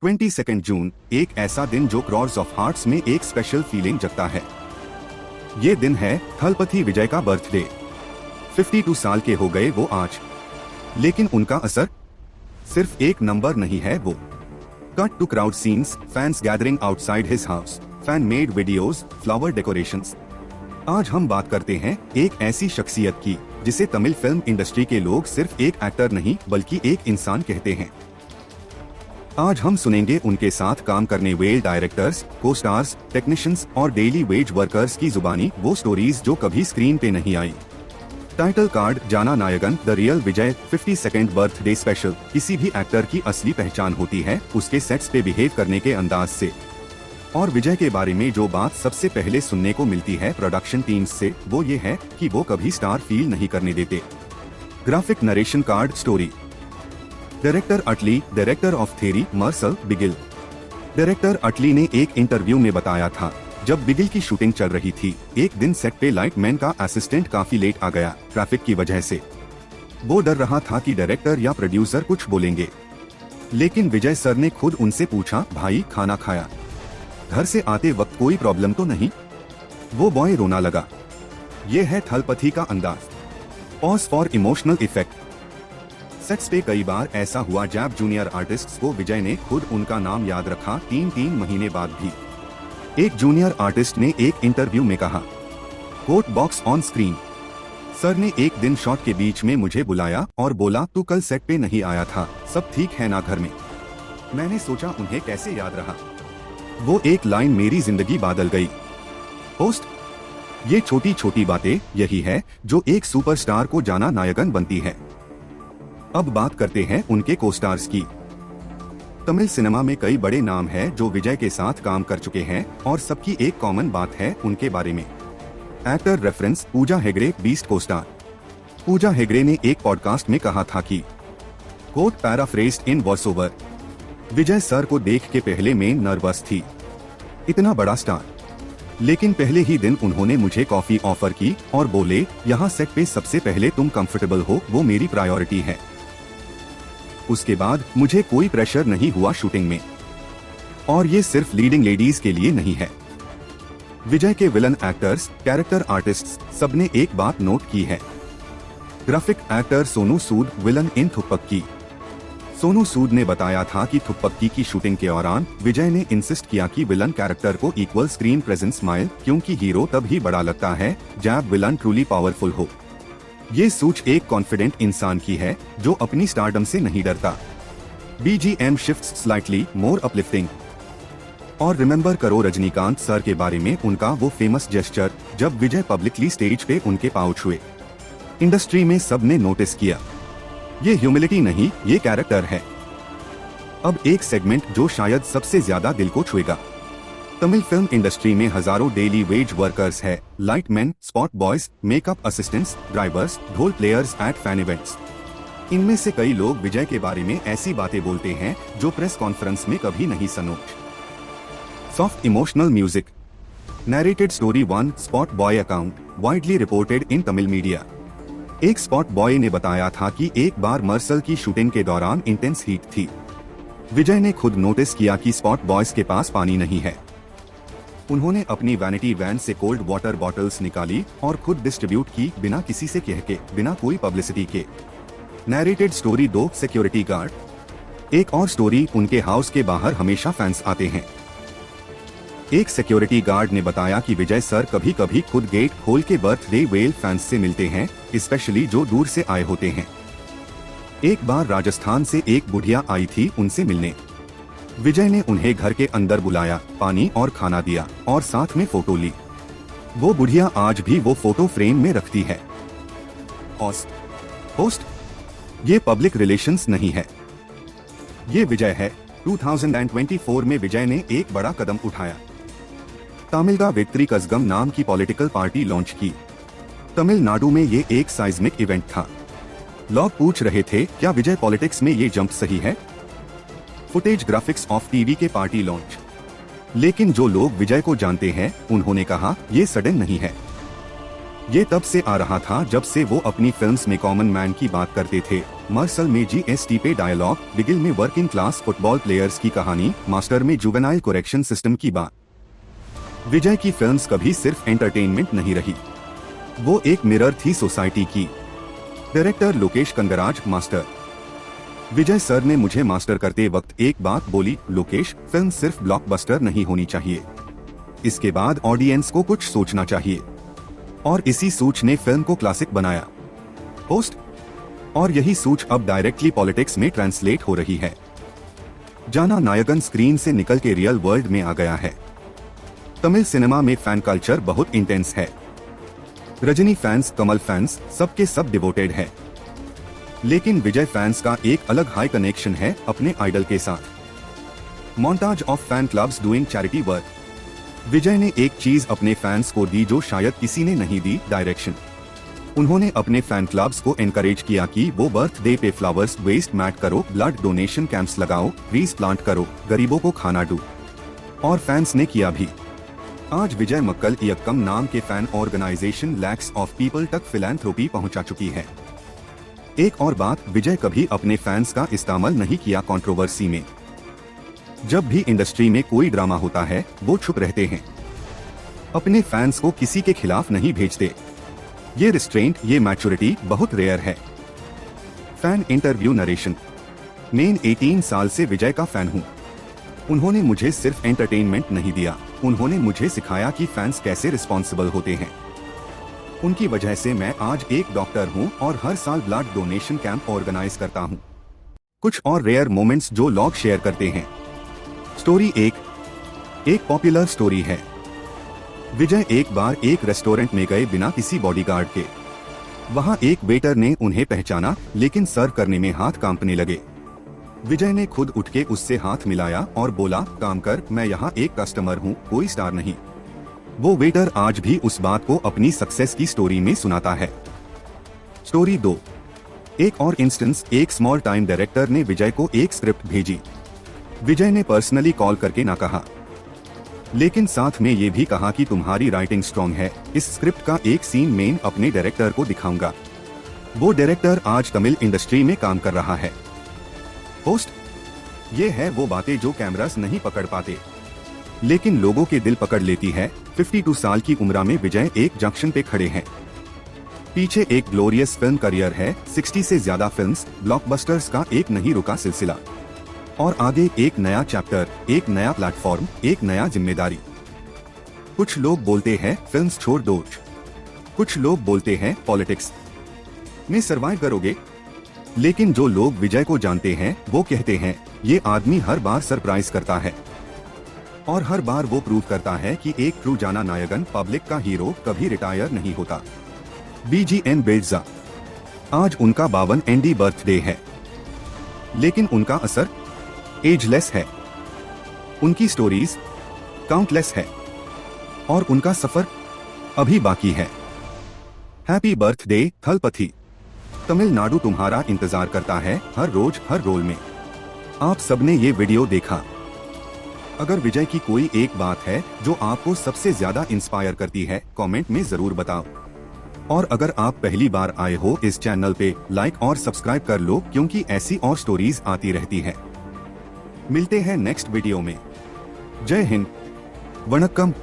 22 जून एक ऐसा दिन जो क्रॉर्स ऑफ हार्ट्स में एक स्पेशल फीलिंग जगता है। ये दिन है थलपति विजय का बर्थडे। 52 साल के हो गए वो आज, लेकिन उनका असर सिर्फ एक नंबर नहीं है वो। Cut to crowd scenes, fans gathering outside his house, fan made videos, flower decorations. आज हम बात करते हैं एक ऐसी शख्सियत की जिसे तमिल फिल्म इंडस्ट्री के लोग सिर्फ एक एक्टर नहीं बल्कि एक इंसान कहते हैं। आज हम सुनेंगे उनके साथ काम करने वाले डायरेक्टर्स, को स्टार्स, टेक्नीशियंस और डेली वेज वर्कर्स की जुबानी वो स्टोरीज जो कभी स्क्रीन पे नहीं आई। Title card Jana Nayagan the real Vijay 52nd birthday special. किसी भी एक्टर की असली पहचान होती है उसके सेट्स पे बिहेव करने के अंदाज से। और विजय के बारे में जो बात सबसे पहले सुनने को मिलती है प्रोडक्शन टीम्स से वो ये है कि वो कभी स्टार फील नहीं करने देते। Graphic narration card story. Director Atlee, director of Theri Mersal Bigil. Director Atlee ने एक इंटरव्यू में बताया था जब बिगिल की शूटिंग चल रही थी, एक दिन सेट पे लाइटमैन का असिस्टेंट काफी लेट आ गया ट्रैफिक की वजह से। वो डर रहा था कि डायरेक्टर या प्रोड्यूसर कुछ बोलेंगे, लेकिन विजय सर ने खुद उनसे पूछा, भाई खाना खाया? घर से आते वक्त कोई प्रॉब्लम तो नहीं? वो बॉय रोना लगा। ये है थलपति का अंदाज। Pause for emotional effect. Sets पे कई बार ऐसा हुआ जब जूनियर आर्टिस्ट्स को विजय ने खुद उनका नाम याद रखा 3 महीने बाद भी। एक जूनियर आर्टिस्ट ने एक इंटरव्यू में कहा, quote box on screen, sir ने एक दिन शॉट के बीच में मुझे बुलाया और बोला, तू कल सेट पे नहीं आया था, सब ठीक है ना घर में? मैंने सोचा उन्हें कैसे याद रहा। वो एक लाइन मेरी जिंदगी बदल गई। होस्ट, ये छोटी छोटी बातें यही है जो एक सुपरस्टार को जाना नायगन बनती है। अब बात करते हैं उनके को स्टार्स की। तमिल सिनेमा में कई बड़े नाम हैं जो विजय के साथ काम कर चुके हैं और सबकी एक कॉमन बात है उनके बारे में। Actor reference Pooja Hegde, Beast co-star. Pooja Hegde ने एक पॉडकास्ट में कहा था कि quote paraphrased in voice over, Vijay sir को देख के पहले मैं नर्वस थी, इतना बड़ा स्टार, लेकिन पहले ही दिन उन्होंने मुझे कॉफी ऑफर की और बोले, यहाँ सेट पे सबसे पहले तुम कंफर्टेबल हो, वो मेरी प्रायोरिटी है। उसके बाद मुझे कोई प्रेशर नहीं हुआ शूटिंग में। और ये सिर्फ लीडिंग लेडीज के लिए नहीं है। विजय के विलन एक्टर्स, कैरेक्टर आर्टिस्ट्स सबने एक बात नोट की है। Graphic actor Sonu Sood villain in Thuppakki. Sonu Sood ने बताया था कि थुप्पक्की की शूटिंग के दौरान विजय ने इंसिस्ट किया कि विलन कैरेक्टर को इक्वल स्क्रीन प्रेजेंस मिले, क्योंकि हीरो तब ही बड़ा लगता है जब विलन ट्रूली पावरफुल हो। ये सोच एक कॉन्फिडेंट इंसान की है जो अपनी स्टारडम से नहीं डरता। BGM shifts slightly more uplifting. और रिमेम्बर करो रजनीकांत सर के बारे में उनका वो फेमस जेस्चर जब विजय पब्लिकली स्टेज पे उनके पाँव छुए। इंडस्ट्री में सबने नोटिस किया। ये ह्यूमिलिटी नहीं, ये कैरेक्टर है। अब एक सेगमेंट जो शायद सबसे ज्यादा दिल को छुएगा। तमिल फिल्म इंडस्ट्री में हजारों डेली वेज वर्कर्स है, lightman, spot boys, makeup assistants, drivers, ढोल प्लेयर्स एट फैन इवेंट्स। इनमें से कई लोग विजय के बारे में ऐसी बातें बोलते हैं जो प्रेस कॉन्फ्रेंस में कभी नहीं सुनो। Soft emotional music. Narrated story 1 spot boy account widely reported in Tamil media. एक स्पॉट बॉय ने बताया था कि एक बार मर्सल की शूटिंग के दौरान इंटेंस हीट थी। विजय ने खुद नोटिस किया कि स्पॉट बॉयज के पास पानी नहीं है। उन्होंने अपनी वैनिटी वैन से कोल्ड वाटर बॉटल्स निकाली और खुद डिस्ट्रीब्यूट की, बिना किसी से कह के, बिना कोई पब्लिसिटी के। Narrated story 2 security guard. एक और स्टोरी, उनके हाउस के बाहर हमेशा फैंस आते हैं। एक सिक्योरिटी गार्ड ने बताया कि विजय सर कभी कभी खुद गेट खोल के बर्थडे वेल फैंस से मिलते हैं, स्पेशली जो दूर से आए होते हैं। एक बार राजस्थान से एक बुढ़िया आई थी उनसे मिलने। विजय ने उन्हें घर के अंदर बुलाया, पानी और खाना दिया और साथ में फोटो ली। वो बुढ़िया आज भी वो फोटो फ्रेम में रखती है। होस्ट, ये पब्लिक रिलेशंस नहीं है, ये विजय है। 2024 में विजय ने एक बड़ा कदम उठाया। तमिलगा वेत्री कज़गम नाम की पॉलिटिकल पार्टी लॉन्च की। तमिलनाडु में ये एक साइज्मिक इवेंट था। लोग पूछ रहे थे, क्या विजय पॉलिटिक्स में ये जंप सही है? फुटेज ग्राफिक्स ऑफ टीवी के पार्टी लॉन्च। लेकिन जो लोग विजय को जानते हैं उन्होंने कहा, ये सडन नहीं है, ये तब से आ रहा था जब से वो अपनी फिल्म्स में कॉमन मैन की बात करते थे। मार्सल में GST पे डायलॉग, बिगिल में वर्किंग क्लास फुटबॉल प्लेयर्स की कहानी, मास्टर में जुवेनाइल कोरेक्शन सिस्टम की बात। विजय की फिल्म्स कभी सिर्फ एंटरटेनमेंट नहीं रही, वो एक मिरर थी सोसाइटी की। Director Lokesh Kanagaraj, Master. Vijay sir ने मुझे मास्टर करते वक्त एक बात बोली, लोकेश, फिल्म सिर्फ ब्लॉकबस्टर नहीं होनी चाहिए, इसके बाद ऑडियंस को कुछ सोचना चाहिए। और इसी सोच ने फिल्म को क्लासिक बनाया। पोस्ट। और यही सोच अब डायरेक्टली पॉलिटिक्स में ट्रांसलेट हो रही है। जाना नायकन स्क्रीन से निकल के रियल वर्ल्ड में आ गया है। तमिल सिनेमा में फैन कल्चर बहुत इंटेंस है। रजनी फैंस, कमल फैंस, सबके सब डिवोटेड है। लेकिन विजय फैंस का एक अलग हाई कनेक्शन है अपने आइडल के साथ। Montage of fan clubs doing charity work. Vijay ने एक चीज अपने फैंस को दी जो शायद किसी ने नहीं दी, डायरेक्शन। उन्होंने अपने फैन क्लब्स को एनकरेज किया कि वो बर्थडे पे फ्लावर्स वेस्ट मैट करो, ब्लड डोनेशन कैंप्स लगाओ, ट्रीज प्लांट करो, गरीबों को खाना दो। और फैंस ने किया भी। आज विजय मक्कल इयक्कम नाम के fan organisation lacks of people तक फिलैंथ्रोपी पहुंचा चुकी है। एक और बात, विजय कभी अपने फैंस का इस्तेमाल नहीं किया कंट्रोवर्सी में। जब भी इंडस्ट्री में कोई ड्रामा होता है वो छुप रहते हैं, अपने फैंस को किसी के खिलाफ नहीं भेजते। ये रिस्ट्रेंट, ये मैच्योरिटी बहुत रेयर है। Fan interview narration. मैं 18 साल से विजय का फैन हूँ। उन्होंने मुझे सिर्फ एंटरटेनमेंट नहीं दिया, उन्होंने मुझे सिखाया कि फैंस कैसे रिस्पॉन्सिबल होते हैं। उनकी वजह से मैं आज एक डॉक्टर हूं और हर साल ब्लड डोनेशन कैंप ऑर्गेनाइज करता हूं। कुछ और रेयर मोमेंट्स जो लोग शेयर करते हैं। स्टोरी एक पॉपुलर स्टोरी है। विजय एक बार एक रेस्टोरेंट में गए बिना किसी बॉडीगार्ड के। वहां एक वेटर ने उन्हें पहचाना, लेकिन सर्व करने में हाथ कांपने लगे। विजय ने खुद उठ के उससे हाथ मिलाया और बोला, काम कर, मैं यहाँ एक कस्टमर हूँ, कोई स्टार नहीं। वो वेटर आज भी उस बात को अपनी सक्सेस की स्टोरी में सुनाता है। स्टोरी 2। एक और इंस्टेंस, एक स्मॉल टाइम डायरेक्टर ने विजय को एक स्क्रिप्ट भेजी। विजय ने पर्सनली कॉल करके ना कहा, लेकिन साथ में ये भी कहा कि तुम्हारी राइटिंग स्ट्रॉन्ग है, इस स्क्रिप्ट का एक सीन मैं अपने डायरेक्टर को दिखाऊंगा। वो डायरेक्टर आज तमिल इंडस्ट्री में काम कर रहा है। पोस्ट। ये है वो बातें जो कैमरास नहीं पकड़ पाते, लेकिन लोगों के दिल पकड़ लेती है। 52 साल की उम्र में विजय एक जंक्शन पे खड़े हैं। पीछे एक ग्लोरियस फिल्म करियर है, 60 से ज्यादा फिल्म्स, ब्लॉकबस्टर्स का एक नहीं रुका सिलसिला। और आगे एक नया चैप्टर, एक नया प्लेटफॉर्म, एक नया जिम्मेदारी। कुछ लोग बोलते हैं फिल्म्स छोड़ दो, कुछ लोग बोलते हैं पॉलिटिक्स में सर्वाइव करोगे, लेकिन जो लोग विजय को जानते हैं वो कहते हैं ये आदमी हर बार सरप्राइज करता है और हर बार वो प्रूव करता है कि एक ट्रू जाना नायकन, पब्लिक का हीरो कभी रिटायर नहीं होता। BGN बिल्डा। आज उनका 52 एंडी बर्थडे है, लेकिन उनका असर एजलेस है। उनकी स्टोरीज काउंटलेस है और उनका सफर अभी बाकी है। Happy birthday Thalapathy. तमिलनाडु तुम्हारा इंतजार करता है हर रोज हर रोल में। आप सबने ये वीडियो देखा। अगर विजय की कोई एक बात है जो आपको सबसे ज्यादा इंस्पायर करती है, कमेंट में जरूर बताओ। और अगर आप पहली बार आए हो इस चैनल पे, लाइक और सब्सक्राइब कर लो, क्योंकि ऐसी और स्टोरीज आती रहती है। मिलते हैं नेक्स्ट वीडियो में। जय हिंद, वणक्कम।